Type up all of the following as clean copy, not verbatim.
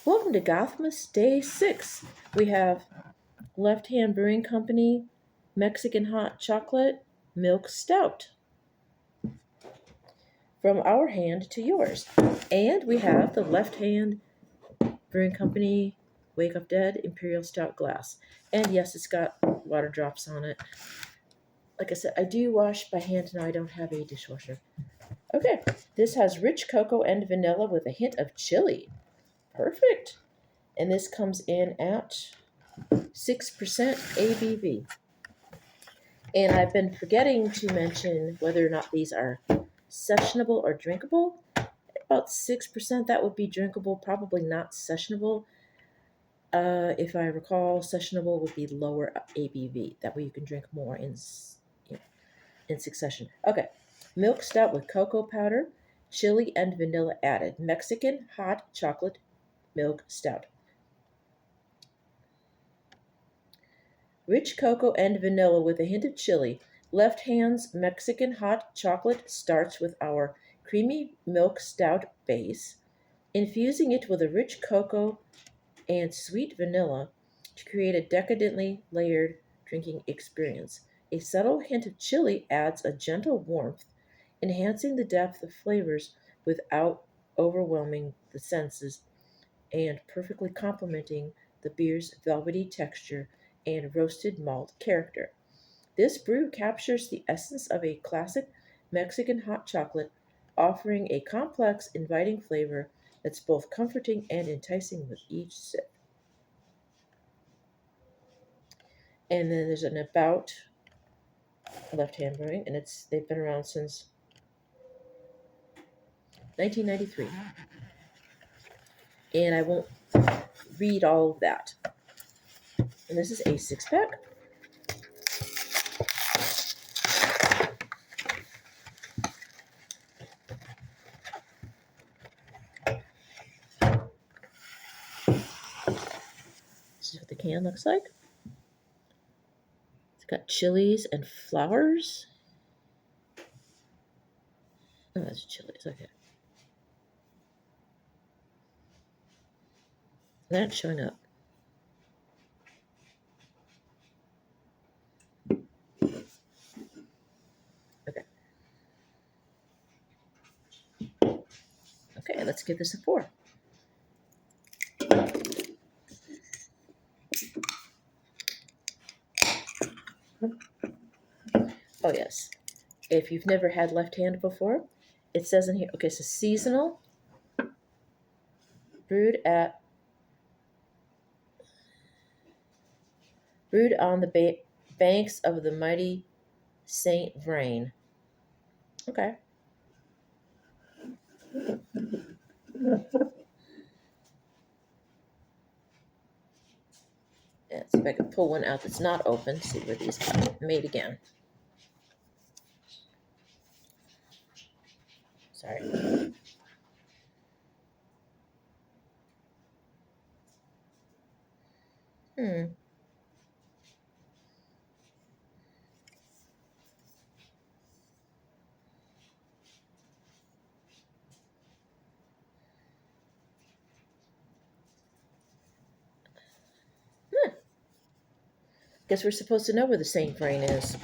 Welcome to Gothmas Day 6. We have Left Hand Brewing Company Mexican Hot Chocolate Milk Stout. From our hand to yours. And we have the Left Hand Brewing Company Wake Up Dead Imperial Stout glass. And yes, it's got water drops on it. Like I said, I do wash by hand now. I don't have a dishwasher. Okay, this has rich cocoa and vanilla with a hint of chili. Perfect. And this comes in at 6% ABV. And I've been forgetting to mention whether or not these are sessionable or drinkable. About 6%, that would be drinkable, probably not sessionable. If I recall, sessionable would be lower ABV. That way you can drink more in succession. Okay, milk stout with cocoa powder, chili, and vanilla added. Mexican hot chocolate milk stout. Rich cocoa and vanilla with a hint of chili. Left Hand's Mexican hot chocolate starts with our creamy milk stout base, infusing it with a rich cocoa and sweet vanilla to create a decadently layered drinking experience. A subtle hint of chili adds a gentle warmth, enhancing the depth of flavors without overwhelming the senses and perfectly complementing the beer's velvety texture and roasted malt character. This brew captures the essence of a classic Mexican hot chocolate, offering a complex, inviting flavor that's both comforting and enticing with each sip. And then there's an about Left Hand Brewing, and they've been around since 1993. And I won't read all of that. And this is a 6-pack. This is what the can looks like. It's got chilies and flowers. Oh, that's chilies. Okay. That's showing up. Okay. Okay, let's give this a pour. Oh, yes. If you've never had Left Hand before, it says in here, okay, so seasonal, brewed on the banks of the mighty Saint Vrain. Okay. Let's see if I can pull one out that's not open. See where these got made again. Sorry. Guess we're supposed to know where the Saint Vrain is.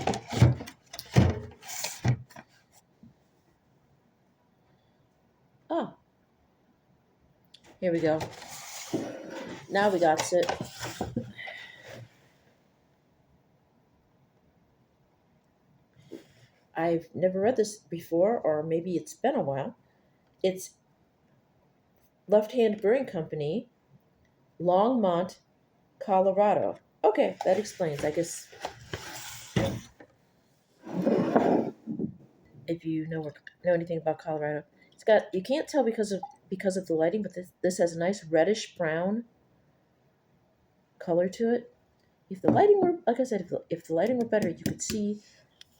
Oh. Here we go. Now we got it. I've never read this before, or maybe it's been a while. It's Left Hand Brewing Company, Longmont, Colorado. Okay, that explains. I guess if you know anything about Colorado, it's got, you can't tell because of the lighting, but this has a nice reddish brown color to it. If the lighting were, like I said, if the lighting were better, you could see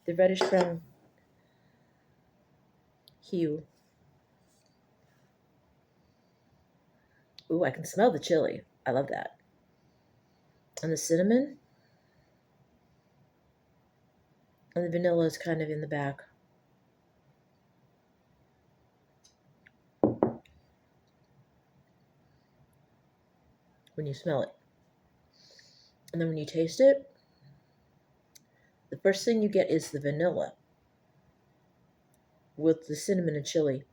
the reddish brown hue. Ooh, I can smell the chili. I love that. And the cinnamon. And the vanilla is kind of in the back. when you smell it. And then when you taste it, the first thing you get is the vanilla with the cinnamon and chili.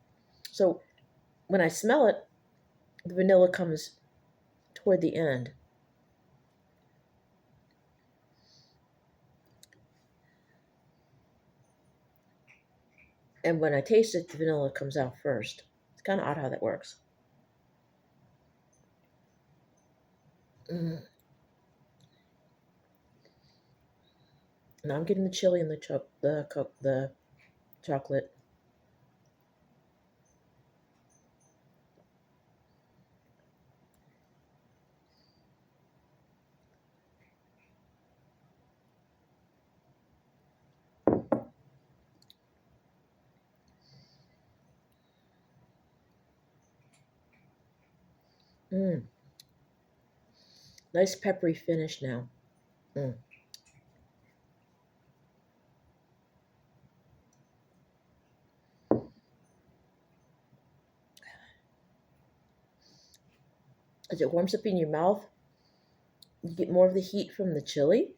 So when I smell it, the vanilla comes toward the end. And when I taste it, the vanilla comes out first. It's kind of odd how that works. Mm. Now I'm getting the chili and the chocolate. Mm. Nice peppery finish now. Mm. As it warms up in your mouth, you get more of the heat from the chili,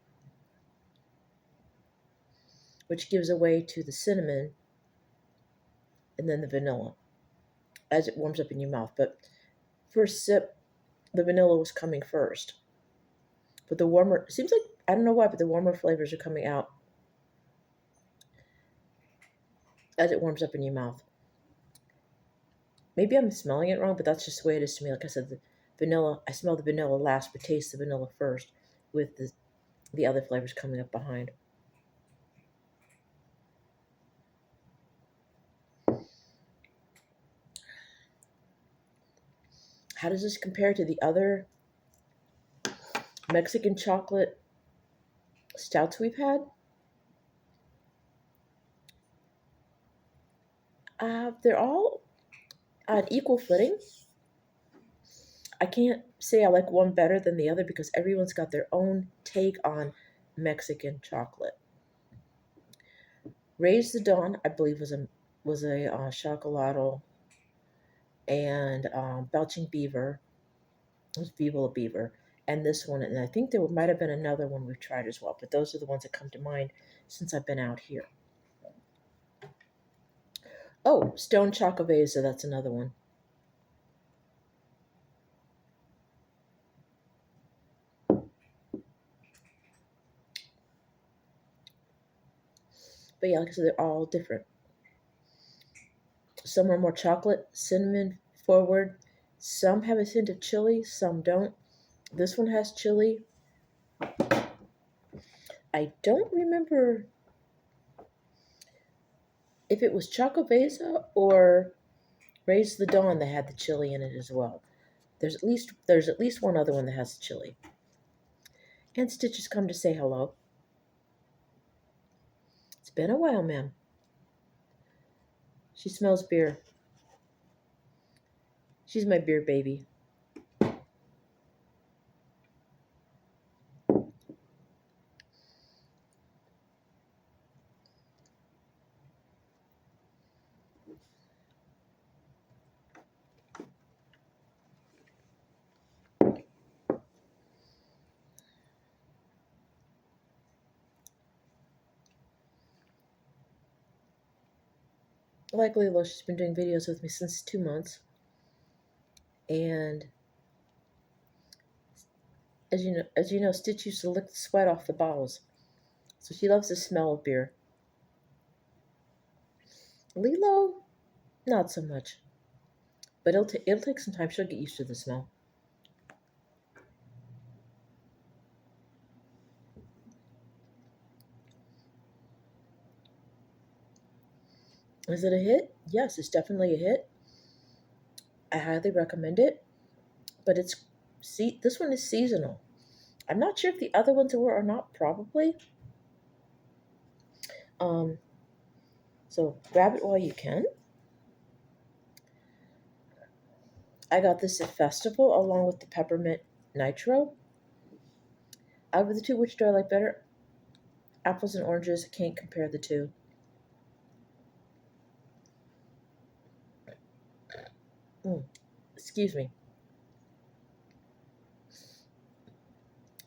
which gives away to the cinnamon and then the vanilla as it warms up in your mouth. But first sip, the vanilla was coming first. But the warmer, seems like, I don't know why, but the warmer flavors are coming out as it warms up in your mouth. Maybe I'm smelling it wrong, but that's just the way it is to me. Like I said, the vanilla, I smell the vanilla last, but taste the vanilla first with the other flavors coming up behind. How does this compare to the other Mexican chocolate stouts we've had? They're all on equal footing. I can't say I like one better than the other because everyone's got their own take on Mexican chocolate. Raise the Dawn, I believe, was a chocolate, and Belching Beaver was Viva la Beaver, and this one, and I think there might have been another one we've tried as well, but those are the ones that come to mind since I've been out here. Oh, Stone Chocovesa, that's another one. But yeah, like I said, they're all different. Some are more chocolate, cinnamon forward. Some have a hint of chili, some don't. This one has chili. I don't remember if it was Chocovesa or Raise the Dawn that had the chili in it as well. There's at least one other one that has chili. And Stitch has come to say hello. It's been a while, ma'am. She smells beer. She's my beer baby. Like Lilo, she's been doing videos with me since 2 months. And as you know, Stitch used to lick the sweat off the bottles. So she loves the smell of beer. Lilo, not so much. But it'll take some time. She'll get used to the smell. Is it a hit? Yes, it's definitely a hit. I highly recommend it. But this one is seasonal. I'm not sure if the other ones were or not. Probably. Um, so grab it while you can. I got this at Festival along with the peppermint nitro. Out of the two, which do I like better? Apples and oranges. Can't compare the two. Excuse me.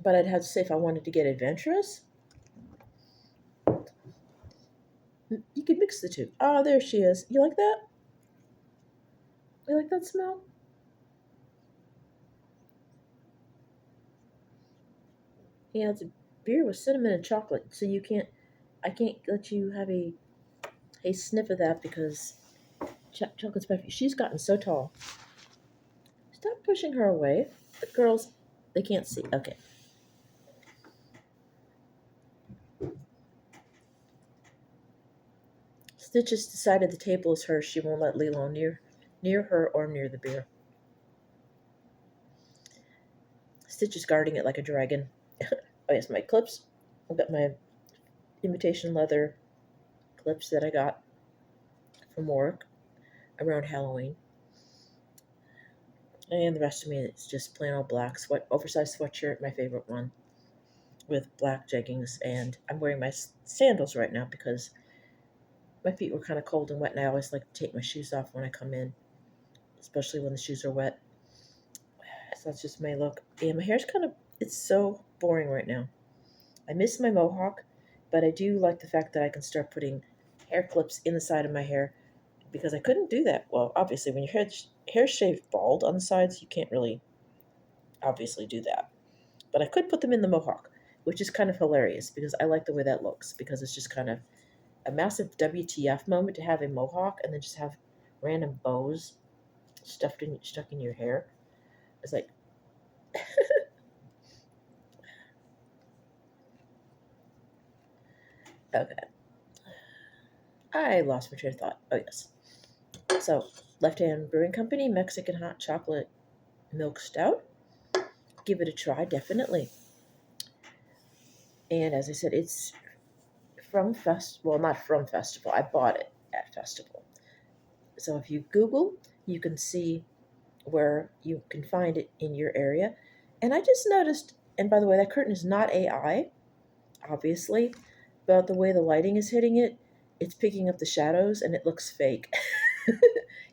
But I'd have to say if I wanted to get adventurous, you could mix the two. Oh, there she is. You like that? You like that smell? Yeah, it's a beer with cinnamon and chocolate, so I can't let you have a sniff of that because chocolate's bad for you. She's gotten so tall. Stop pushing her away. The girls, they can't see. Okay. Stitch has decided the table is hers. She won't let Lilo near her or near the beer. Stitch is guarding it like a dragon. Oh yes, my clips. I've got my imitation leather clips that I got from work around Halloween. And the rest of me is just plain old black oversized sweatshirt, my favorite one, with black jeggings. And I'm wearing my sandals right now because my feet were kind of cold and wet, and I always like to take my shoes off when I come in, especially when the shoes are wet. So that's just my look. And my hair's it's so boring right now. I miss my mohawk, but I do like the fact that I can start putting hair clips in the side of my hair because I couldn't do that. Well, obviously, when your hair's shaved bald on the sides, you can't really obviously do that. But I could put them in the mohawk, which is kind of hilarious because I like the way that looks because it's just kind of a massive WTF moment to have a mohawk and then just have random bows stuck in your hair. It's like, okay, I lost my train of thought. Oh yes, so Left Hand Brewing Company Mexican hot chocolate milk stout. Give it a try, definitely. And as I said, it's from well, not from Festival. I bought it at Festival. So if you Google, you can see where you can find it in your area. And I just noticed, and by the way, that curtain is not AI, obviously, but the way the lighting is hitting it, it's picking up the shadows and it looks fake.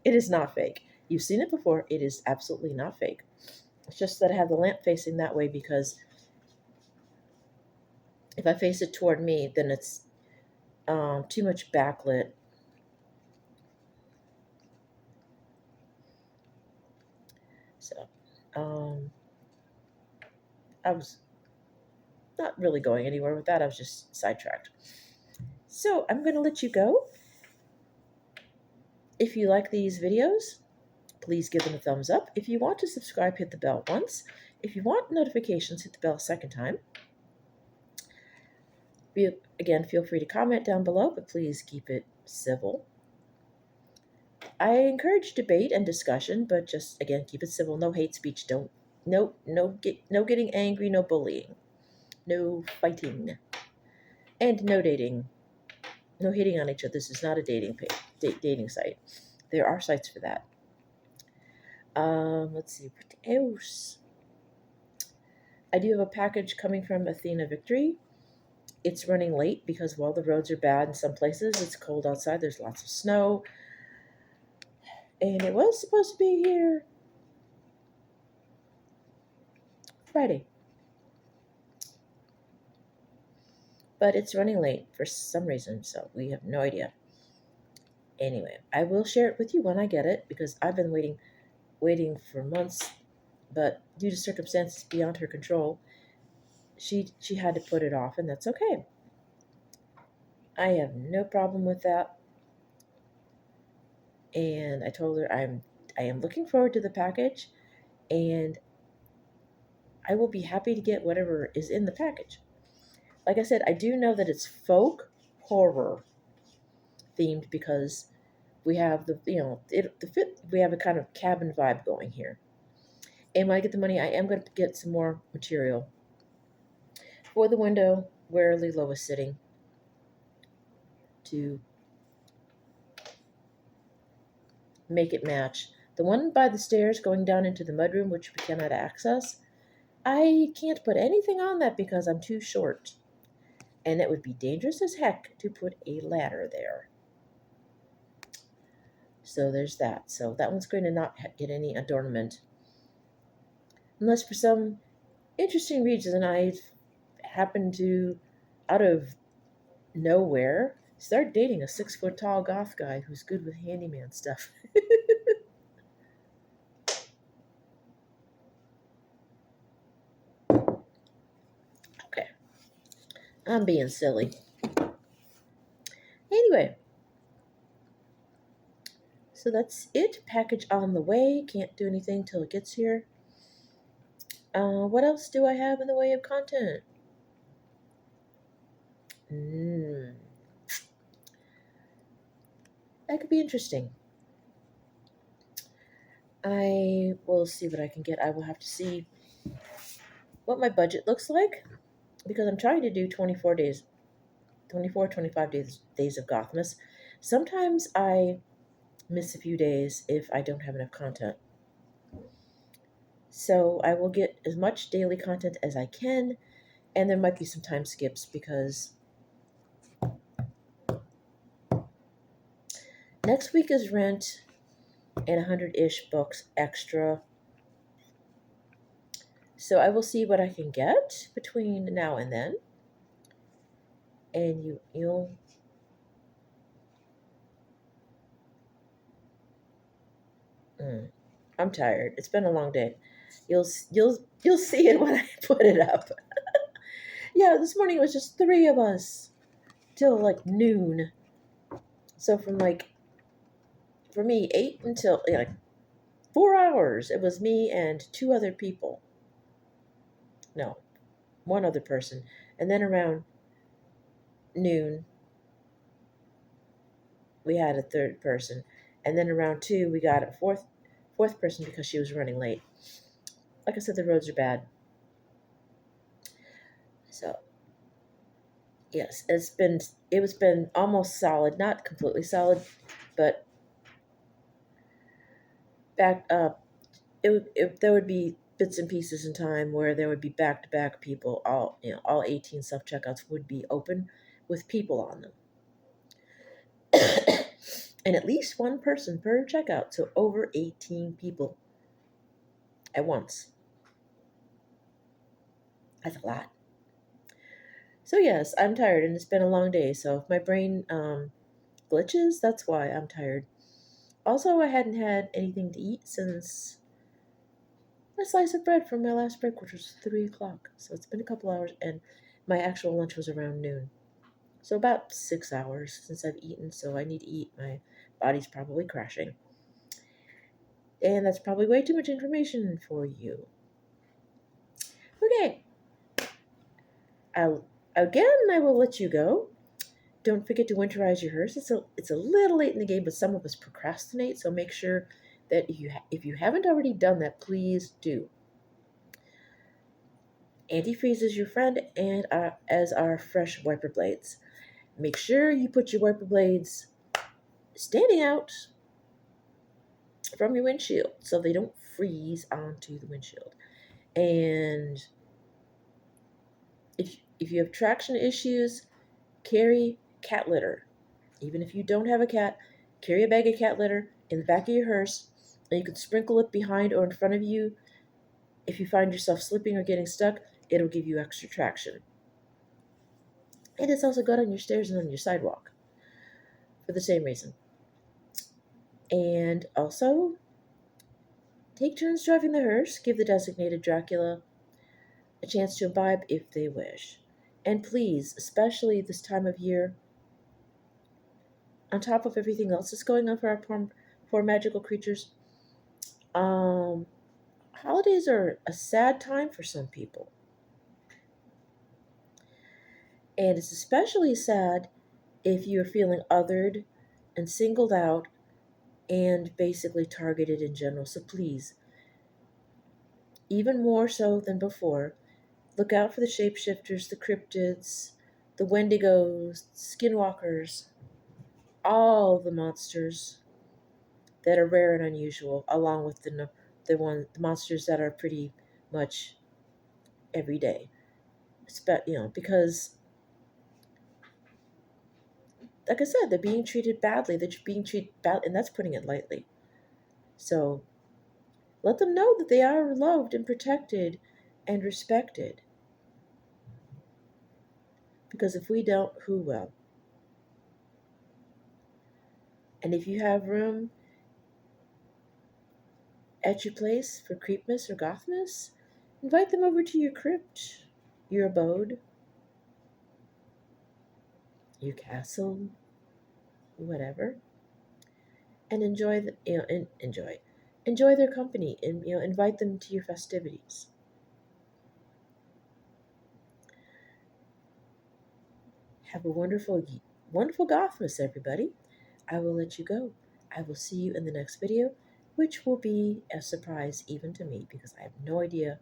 It is not fake. You've seen it before. It is absolutely not fake. It's just that I have the lamp facing that way because if I face it toward me, then it's too much backlit. So, um, I was not really going anywhere with that. I was just sidetracked. So, I'm going to let you go. If you like these videos, please give them a thumbs up. If you want to subscribe, hit the bell once. If you want notifications, hit the bell a second time. Again, feel free to comment down below, but please keep it civil. I encourage debate and discussion, but just again keep it civil. No hate speech. No getting angry. No bullying. No fighting. And no dating. No hitting on each other. This is not a dating site. There are sites for that. Let's see what else. I do have a package coming from Athena Victory. It's running late because while the roads are bad in some places, it's cold outside. There's lots of snow. And it was supposed to be here Friday. But it's running late for some reason, so we have no idea. Anyway, I will share it with you when I get it because I've been waiting for months, but due to circumstances beyond her control, she had to put it off, and that's okay. I have no problem with that. And I told her I am looking forward to the package, and I will be happy to get whatever is in the package. Like I said, I do know that it's folk horror themed because we have we have a kind of cabin vibe going here. And when I get the money, I am going to get some more material for the window where Lilo was sitting to make it match. The one by the stairs going down into the mudroom, which we cannot access, I can't put anything on that because I'm too short. And it would be dangerous as heck to put a ladder there. So there's that. So that one's going to not get any adornment. Unless for some interesting reason I happened to, out of nowhere, start dating a 6 foot tall goth guy who's good with handyman stuff. Okay, I'm being silly. Anyway, so that's it. Package on the way. Can't do anything till it gets here. What else do I have in the way of content? Mm, that could be interesting. I will see what I can get. I will have to see what my budget looks like because I'm trying to do 24 days, 24, 25 days of Gothmas. Sometimes I miss a few days if I don't have enough content. So I will get as much daily content as I can, and there might be some time skips because next week is rent and 100-ish books extra. So I will see what I can get between now and then. And you'll I'm tired. It's been a long day. You'll see it when I put it up. Yeah, this morning it was just three of us till like noon. So from like for me 8 until like 4 hours. It was me and two other people. No, one other person. And then around noon we had a third person. And then around 2 we got a fourth person because she was running late. Like I said, the roads are bad. So yes, it was been almost solid, not completely solid, but back up. There would be bits and pieces in time where there would be back to back people. All 18 self checkouts would be open with people on them, and at least one person per checkout. So over 18 people at once. That's a lot. So yes, I'm tired, and it's been a long day. So if my brain glitches, that's why I'm tired. Also, I hadn't had anything to eat since a slice of bread from my last break, which was 3 o'clock. So it's been a couple hours, and my actual lunch was around noon. So about 6 hours since I've eaten. So I need to eat. My body's probably crashing. And that's probably way too much information for you. Okay. I will let you go. Don't forget to winterize your hearse. It's a little late in the game, but some of us procrastinate. So make sure that if you haven't already done that, please do. Antifreeze is your friend, and as are fresh wiper blades. Make sure you put your wiper blades standing out from your windshield so they don't freeze onto the windshield. And if you have traction issues, carry cat litter. Even if you don't have a cat, carry a bag of cat litter in the back of your hearse, and you can sprinkle it behind or in front of you. If you find yourself slipping or getting stuck, it'll give you extra traction. And it's also good on your stairs and on your sidewalk for the same reason. And also, take turns driving the hearse. Give the designated Dracula a chance to imbibe if they wish. And please, especially this time of year, on top of everything else that's going on for our poor magical creatures, holidays are a sad time for some people. And it's especially sad if you're feeling othered and singled out and basically targeted in general. So please, even more so than before, look out for the shapeshifters, the cryptids, the wendigos, skinwalkers, all the monsters that are rare and unusual, along with the monsters that are pretty much every day. Because like I said, they're being treated badly. They're being treated bad, and that's putting it lightly. So let them know that they are loved and protected, and respected. Because if we don't, who will? And if you have room at your place for Creepmas or Gothmas, invite them over to your crypt, your abode, your castle, whatever, and enjoy their company, and invite them to your festivities. Have a wonderful Gothmas, everybody. I will let you go. I will see you in the next video, which will be a surprise even to me because I have no idea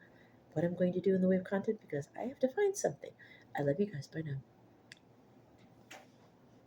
what I'm going to do in the way of content because I have to find something. I love you guys. Bye now.